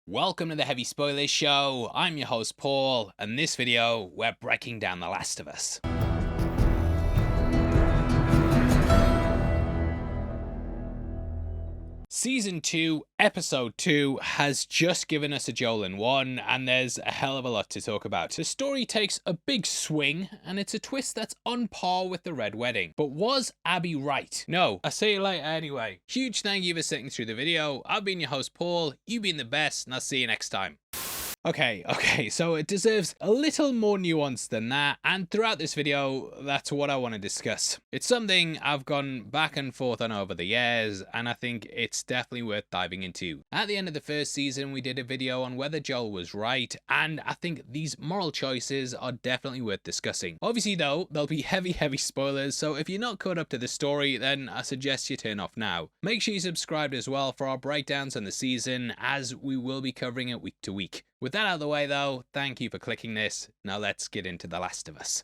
Welcome to the Heavy Spoilers Show. I'm your host Paul, and in this video we're breaking down The Last of Us. Season 2, Episode 2 has just given us a Joel in 1, and there's a hell of a lot to talk about. The story takes a big swing, and it's a twist that's on par with the Red Wedding. But was Abby right? No, I'll see you later anyway. Huge thank you for sitting through the video. I've been your host Paul, you've been the best, and I'll see you next time. Okay, so it deserves a little more nuance than that, and throughout this video, that's what I want to discuss. It's something I've gone back and forth on over the years, and I think it's definitely worth diving into. At the end of the first season, we did a video on whether Joel was right, and I think these moral choices are definitely worth discussing. Obviously though, there'll be heavy spoilers, so if you're not caught up to the story, then I suggest you turn off now. Make sure you subscribe as well for our breakdowns on the season, as we will be covering it week to week. With that out of the way though, thank you for clicking this. Now let's get into The Last of Us.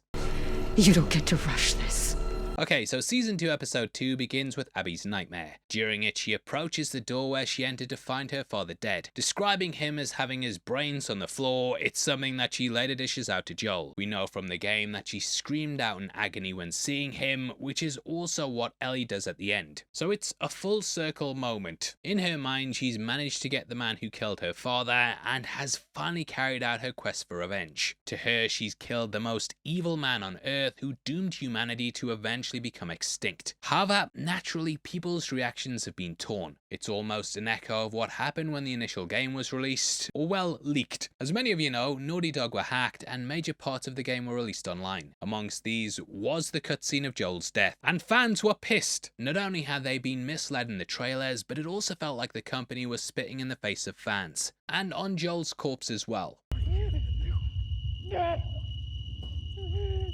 You don't get to rush this. Okay, so Season 2 Episode 2 begins with Abby's nightmare. During it, she approaches the door where she entered to find her father dead. Describing him as having his brains on the floor, it's something that she later dishes out to Joel. We know from the game that she screamed out in agony when seeing him, which is also what Ellie does at the end. So it's a full circle moment. In her mind, she's managed to get the man who killed her father and has finally carried out her quest for revenge. To her, she's killed the most evil man on Earth who doomed humanity to eventually become extinct. However, naturally, people's reactions have been torn. It's almost an echo of what happened when the initial game was released, or well, leaked. As many of you know, Naughty Dog were hacked and major parts of the game were released online. Amongst these was the cutscene of Joel's death, and fans were pissed. Not only had they been misled in the trailers, but it also felt like the company was spitting in the face of fans, and on Joel's corpse as well.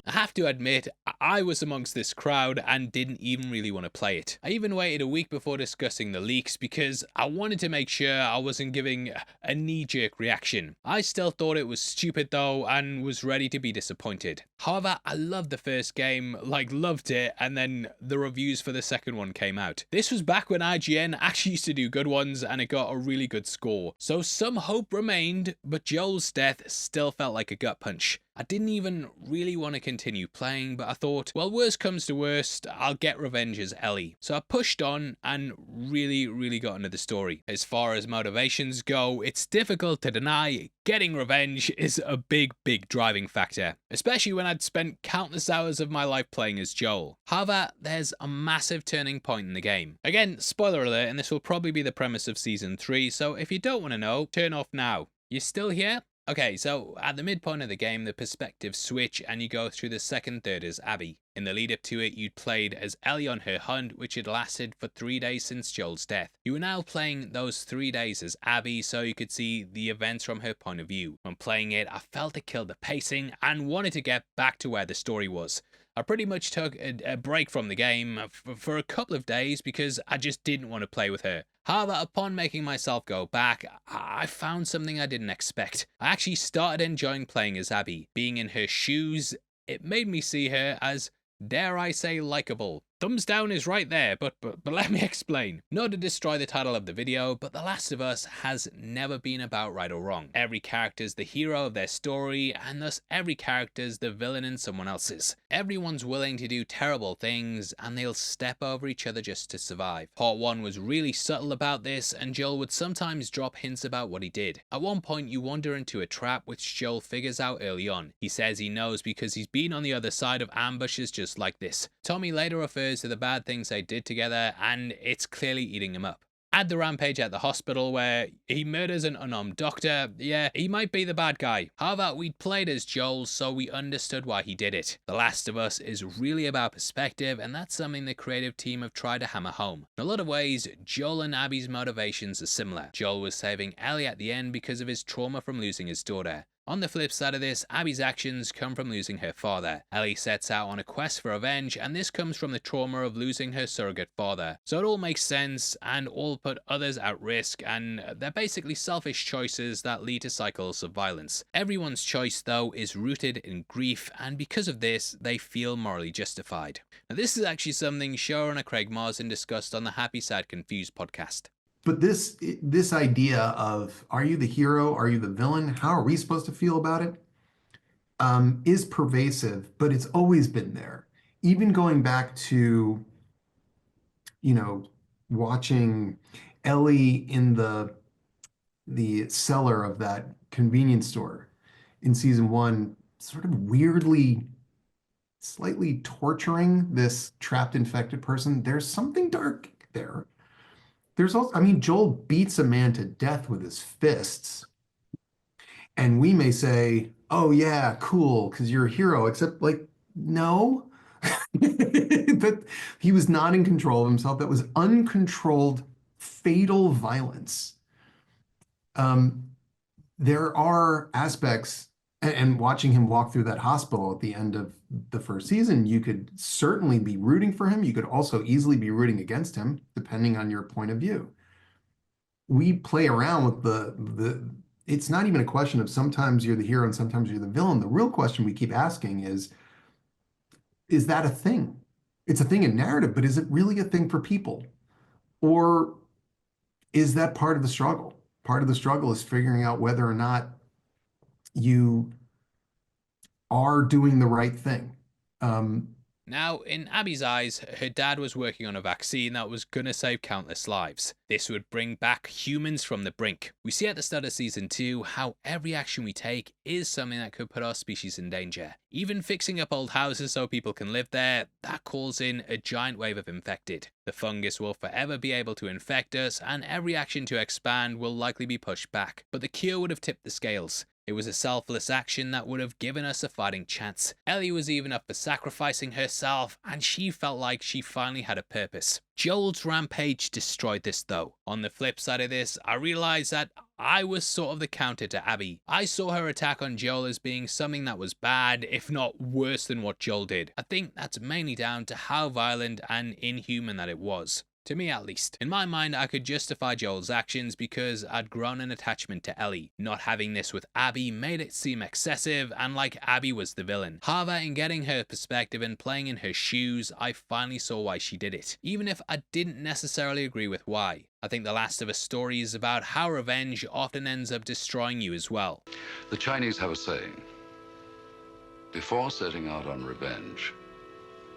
I have to admit, I was amongst this crowd and didn't even really want to play it. I even waited a week before discussing the leaks because I wanted to make sure I wasn't giving a knee-jerk reaction. I still thought it was stupid though and was ready to be disappointed. However, I loved the first game, loved it, and then the reviews for the second one came out. This was back when IGN actually used to do good ones and it got a really good score. So some hope remained, but Joel's death still felt like a gut punch. I didn't even really want to continue playing, but I thought, well, worst comes to worst, I'll get revenge as Ellie. So I pushed on and really got into the story. As far as motivations go, it's difficult to deny getting revenge is a big driving factor, especially when I'd spent countless hours of my life playing as Joel. However, there's a massive turning point in the game. Again, spoiler alert, and this will probably be the premise of Season 3, so if you don't want to know, turn off now. You still here? Okay, so at the midpoint of the game, the perspectives switch and you go through the second third as Abby. In the lead up to it, you'd played as Ellie on her hunt, which had lasted for 3 days since Joel's death. You were now playing those 3 days as Abby, so you could see the events from her point of view. When playing it, I felt it killed the pacing and wanted to get back to where the story was. I pretty much took a break from the game for a couple of days because I just didn't want to play with her. However, upon making myself go back, I found something I didn't expect. I actually started enjoying playing as Abby. Being in her shoes, it made me see her as, dare I say, likable. Thumbs down is right there, but let me explain. Not to destroy the title of the video, but The Last of Us has never been about right or wrong. Every character's the hero of their story, and thus every character's the villain in someone else's. Everyone's willing to do terrible things, and they'll step over each other just to survive. Part 1 was really subtle about this, and Joel would sometimes drop hints about what he did. At one point, you wander into a trap which Joel figures out early on. He says he knows because he's been on the other side of ambushes just like this. Tommy later refers to the bad things they did together, and it's clearly eating him up. Add the rampage at the hospital where he murders an unarmed doctor. Yeah, he might be the bad guy. However, we'd played as Joel, so we understood why he did it. The Last of Us is really about perspective, and that's something the creative team have tried to hammer home. In a lot of ways, Joel and Abby's motivations are similar. Joel was saving Ellie at the end because of his trauma from losing his daughter. On the flip side of this, Abby's actions come from losing her father. Ellie sets out on a quest for revenge, and this comes from the trauma of losing her surrogate father. So it all makes sense, and all put others at risk, and they're basically selfish choices that lead to cycles of violence. Everyone's choice, though, is rooted in grief, and because of this, they feel morally justified. Now, this is actually something showrunner Craig Mazin discussed on the Happy Sad Confused podcast. But this idea of, are you the hero? Are you the villain? How are we supposed to feel about it? Is pervasive, but it's always been there. Even going back to, you know, watching Ellie in the cellar of that convenience store in season one, sort of weirdly, slightly torturing this trapped infected person. There's something dark there. There's also, I mean, Joel beats a man to death with his fists. And we may say, oh, yeah, cool, because you're a hero, except, like, no. That he was not in control of himself. That was uncontrolled, fatal violence. Um, there are aspects, and watching him walk through that hospital at the end of the first season, you could certainly be rooting for him. You could also easily be rooting against him, depending on your point of view. We play around with the it's not even a question of sometimes you're the hero and sometimes you're the villain. The real question we keep asking is that a thing? It's a thing in narrative, but is it really a thing for people? Or is that part of the struggle? Part of the struggle is figuring out whether or not you are doing the right thing. Now, in Abby's eyes, her dad was working on a vaccine that was gonna save countless lives. This would bring back humans from the brink. We see at the start of season 2 how every action we take is something that could put our species in danger. Even fixing up old houses so people can live there, that calls in a giant wave of infected. The fungus will forever be able to infect us, and every action to expand will likely be pushed back. But the cure would have tipped the scales. It was a selfless action that would have given us a fighting chance. Ellie was even up for sacrificing herself, and she felt like she finally had a purpose. Joel's rampage destroyed this though. On the flip side of this, I realized that I was sort of the counter to Abby. I saw her attack on Joel as being something that was bad, if not worse than what Joel did. I think that's mainly down to how violent and inhuman that it was. To me at least. In my mind, I could justify Joel's actions because I'd grown an attachment to Ellie. Not having this with Abby made it seem excessive and like Abby was the villain. However, in getting her perspective and playing in her shoes, I finally saw why she did it, even if I didn't necessarily agree with why. I think The Last of Us story is about how revenge often ends up destroying you as well. The Chinese have a saying, before setting out on revenge,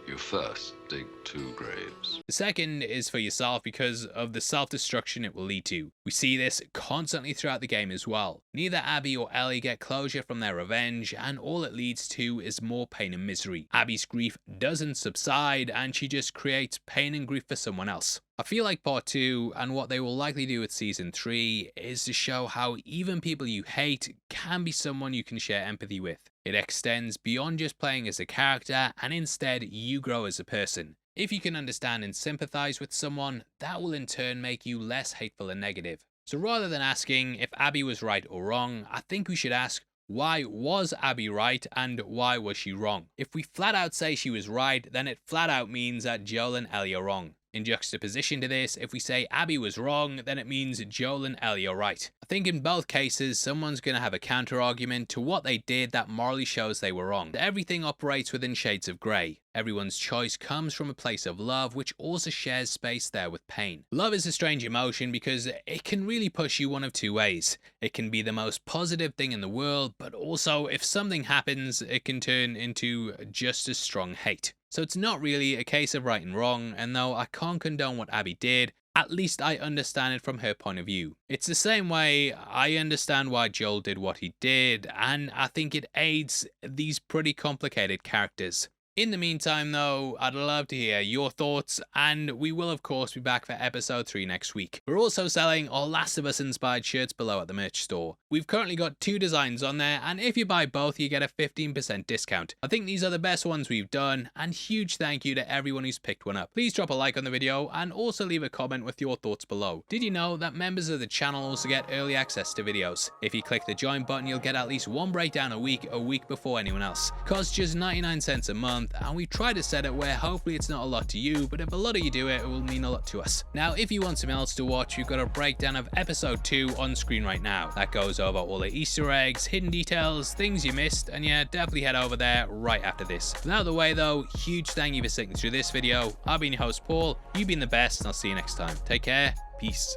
you first dig 2 graves. The second is for yourself because of the self-destruction it will lead to. We see this constantly throughout the game as well. Neither Abby or Ellie get closure from their revenge, and all it leads to is more pain and misery. Abby's grief doesn't subside, and she just creates pain and grief for someone else. I feel like part 2, and what they will likely do with season 3, is to show how even people you hate can be someone you can share empathy with. It extends beyond just playing as a character, and instead you grow as a person. If you can understand and sympathize with someone, that will in turn make you less hateful and negative. So rather than asking if Abby was right or wrong, I think we should ask, why was Abby right and why was she wrong? If we flat out say she was right, then it flat out means that Joel and Ellie are wrong. In juxtaposition to this, if we say Abby was wrong, then it means Joel and Ellie are right. I think in both cases, someone's going to have a counter-argument to what they did that morally shows they were wrong. Everything operates within shades of grey. Everyone's choice comes from a place of love, which also shares space there with pain. Love is a strange emotion because it can really push you one of 2 ways. It can be the most positive thing in the world, but also if something happens, it can turn into just as strong hate. So it's not really a case of right and wrong, and though I can't condone what Abby did, at least I understand it from her point of view. It's the same way I understand why Joel did what he did, and I think it aids these pretty complicated characters. In the meantime though, I'd love to hear your thoughts, and we will of course be back for episode 3 next week. We're also selling our Last of Us inspired shirts below at the merch store. We've currently got 2 designs on there, and if you buy both you get a 15% discount. I think these are the best ones we've done, and huge thank you to everyone who's picked one up. Please drop a like on the video and also leave a comment with your thoughts below. Did you know that members of the channel also get early access to videos? If you click the join button you'll get at least 1 breakdown a week before anyone else. Costs just 99 cents a month, and we try to set it where hopefully it's not a lot to you, but if a lot of you do it, it will mean a lot to us. Now, if you want something else to watch, we've got a breakdown of episode 2 on screen right now. That goes over all the Easter eggs, hidden details, things you missed, and yeah, definitely head over there right after this. Out of the way though, huge thank you for sticking through this video. I've been your host Paul, you've been the best, and I'll see you next time. Take care, peace.